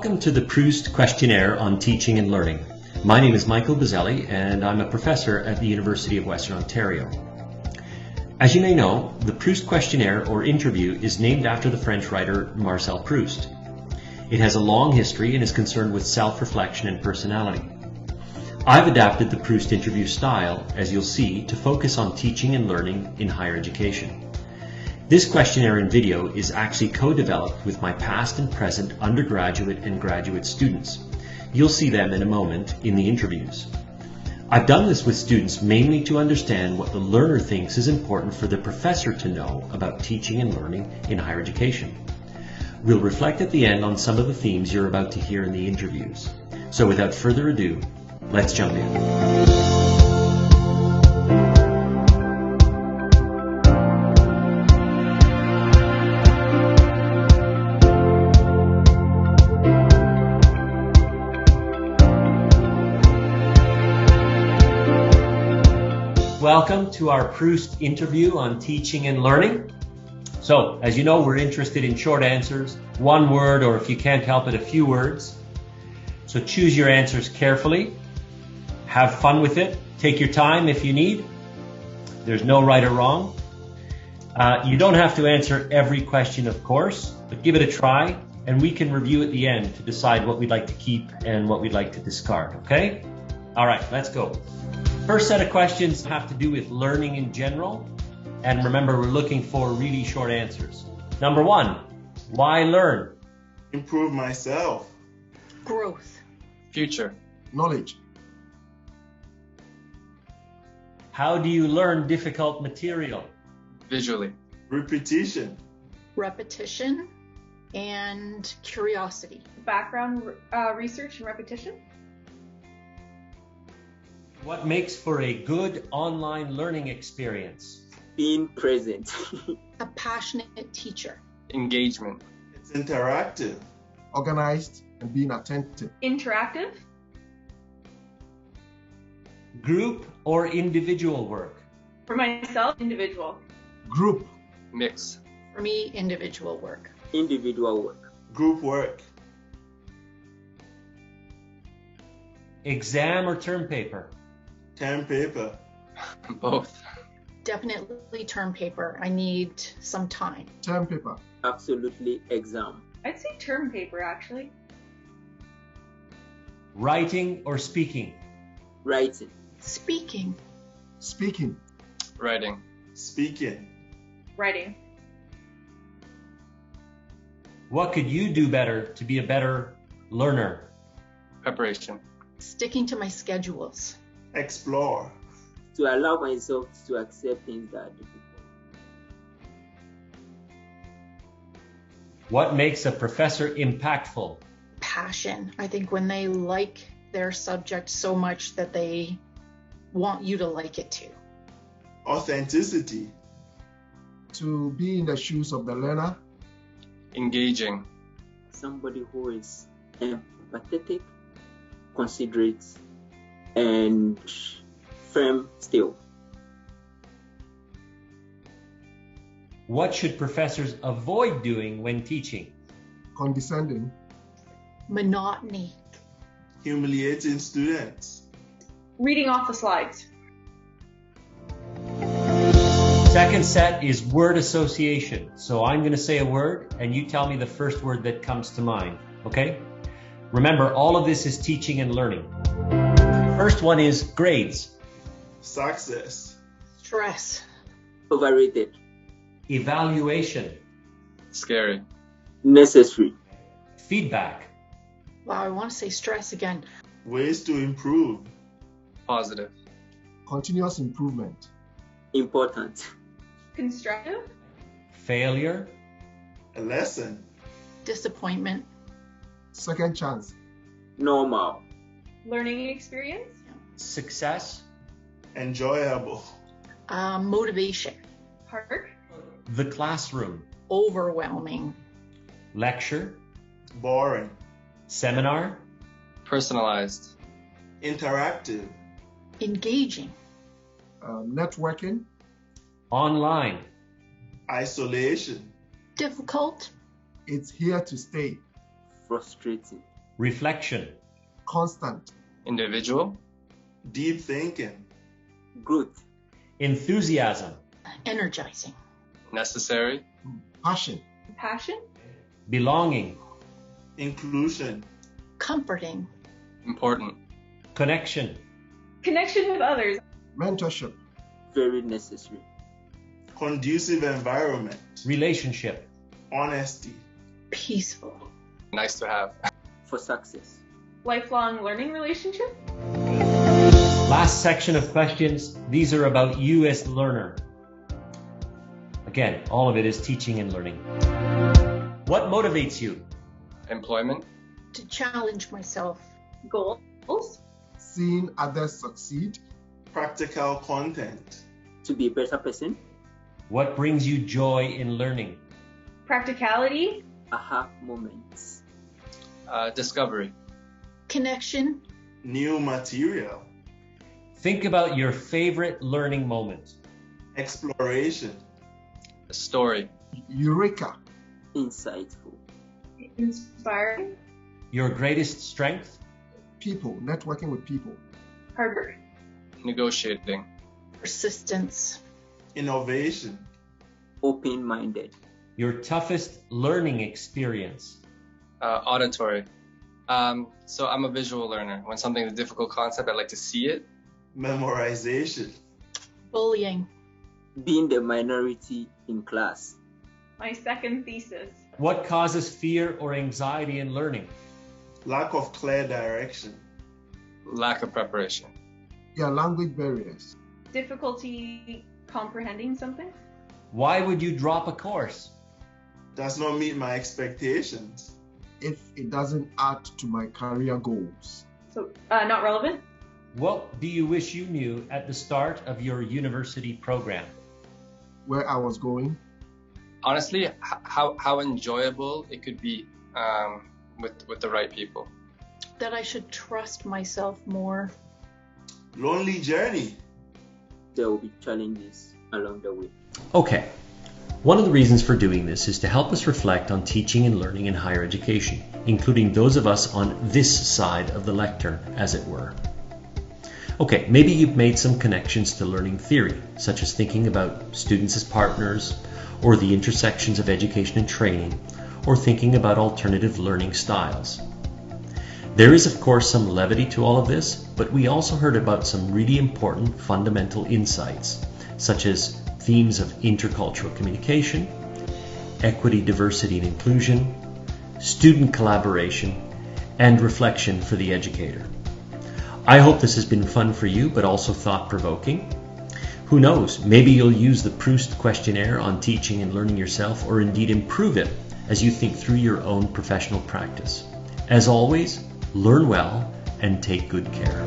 Welcome to the Proust Questionnaire on Teaching and Learning. My name is Michael Bazzelli and I'm a professor at the University of Western Ontario. As you may know, the Proust Questionnaire or interview is named after the French writer Marcel Proust. It has a long history and is concerned with self-reflection and personality. I've adapted the Proust interview style, as you'll see, to focus on teaching and learning in higher education. This questionnaire and video is actually co-developed with my past and present undergraduate and graduate students. You'll see them in a moment in the interviews. I've done this with students mainly to understand what the learner thinks is important for the professor to know about teaching and learning in higher education. We'll reflect at the end on some of the themes you're about to hear in the interviews. So without further ado, let's jump in. Welcome to our Proust interview on teaching and learning. So, as you know, we're interested in short answers, one word, or if you can't help it, a few words. So choose your answers carefully. Have fun with it. Take your time if you need. There's no right or wrong. You don't have to answer every question, of course, but give it a try, and we can review at the end to decide what we'd like to keep and what we'd like to discard, okay? All right, let's go. First set of questions have to do with learning in general. And remember, we're looking for really short answers. Number one, why learn? Improve myself. Growth. Future. Knowledge. How do you learn difficult material? Visually. Repetition. Repetition and curiosity. Background research and repetition. What makes for a good online learning experience? Being present. A passionate teacher. Engagement. It's interactive. Organized and being attentive. Interactive. Group or individual work? For myself, individual. Group. Mix. For me, individual work. Individual work. Group work. Exam or term paper? Term paper. Both. Definitely term paper. I need some time. Term paper. Absolutely exam. I'd say term paper, actually. Writing or speaking? Writing. Speaking. Speaking. Writing. Speaking. Writing. What could you do better to be a better learner? Preparation. Sticking to my schedules. Explore. To allow myself to accept things that are difficult. What makes a professor impactful? Passion. I think when they like their subject so much that they want you to like it too. Authenticity. To be in the shoes of the learner. Engaging. Somebody who is empathetic, considerate, and firm still. What should professors avoid doing when teaching? Condescending. Monotony. Humiliating students. Reading off the slides. Second set is word association. So I'm going to say a word and you tell me the first word that comes to mind, okay? Remember, all of this is teaching and learning. First one is grades. Success. Stress. Overrated. Evaluation. Scary. Necessary. Feedback. Wow, I want to say stress again. Ways to improve. Positive. Continuous improvement. Important. Constructive. Failure. A lesson. Disappointment. Second chance. Normal. Learning experience. Success. Enjoyable. Motivation. Park. The classroom. Overwhelming. Lecture. Boring. Seminar. Personalized. Interactive. Engaging. Networking. Online. Isolation. Difficult. It's here to stay. Frustrating. reflection, constant, individual, deep thinking, growth, enthusiasm, energizing, necessary, passion, Passion. belonging, inclusion, comforting, important, connection, Connection with others. mentorship, very necessary, conducive environment, relationship, honesty, peaceful, nice to have. for success, Lifelong learning relationship. Last section of questions. These are about you as the learner. Again, all of it is teaching and learning. What motivates you? Employment, to challenge myself, Goals. seeing others succeed, practical content, to be a better person, What brings you joy in learning? Practicality. aha moments, discovery, connection, new material, Think about your favorite learning moment. exploration, story, eureka, insightful, Inspiring. Your greatest strength? people, networking with people, Hard work. negotiating, persistence, innovation, open-minded, Your toughest learning experience? auditory. So I'm a visual learner. When something's a difficult concept, I like to see it. memorization, bullying, being the minority in class, My second thesis. What causes fear or anxiety in learning? lack of clear direction, Lack of preparation, yeah, language barriers, Difficulty comprehending something. Why would you drop a course? does not meet my expectations, if it doesn't add to my career goals, So not relevant. What do you wish you knew at the start of your university program? where I was going, honestly, how enjoyable it could be with the right people. that I should trust myself more, lonely journey, there will be challenges along the way. Okay. One of the reasons for doing this is to help us reflect on teaching and learning in higher education, including those of us on this side of the lectern, as it were. Okay, maybe you've made some connections to learning theory, such as thinking about students as partners, or the intersections of education and training, or thinking about alternative learning styles. There is, of course, some levity to all of this, but we also heard about some really important fundamental insights, such as themes of intercultural communication, equity, diversity, and inclusion, student collaboration, and reflection for the educator. I hope this has been fun for you, but also thought-provoking. Who knows, maybe you'll use the Proust questionnaire on teaching and learning yourself, or indeed improve it as you think through your own professional practice. As always, learn well and take good care.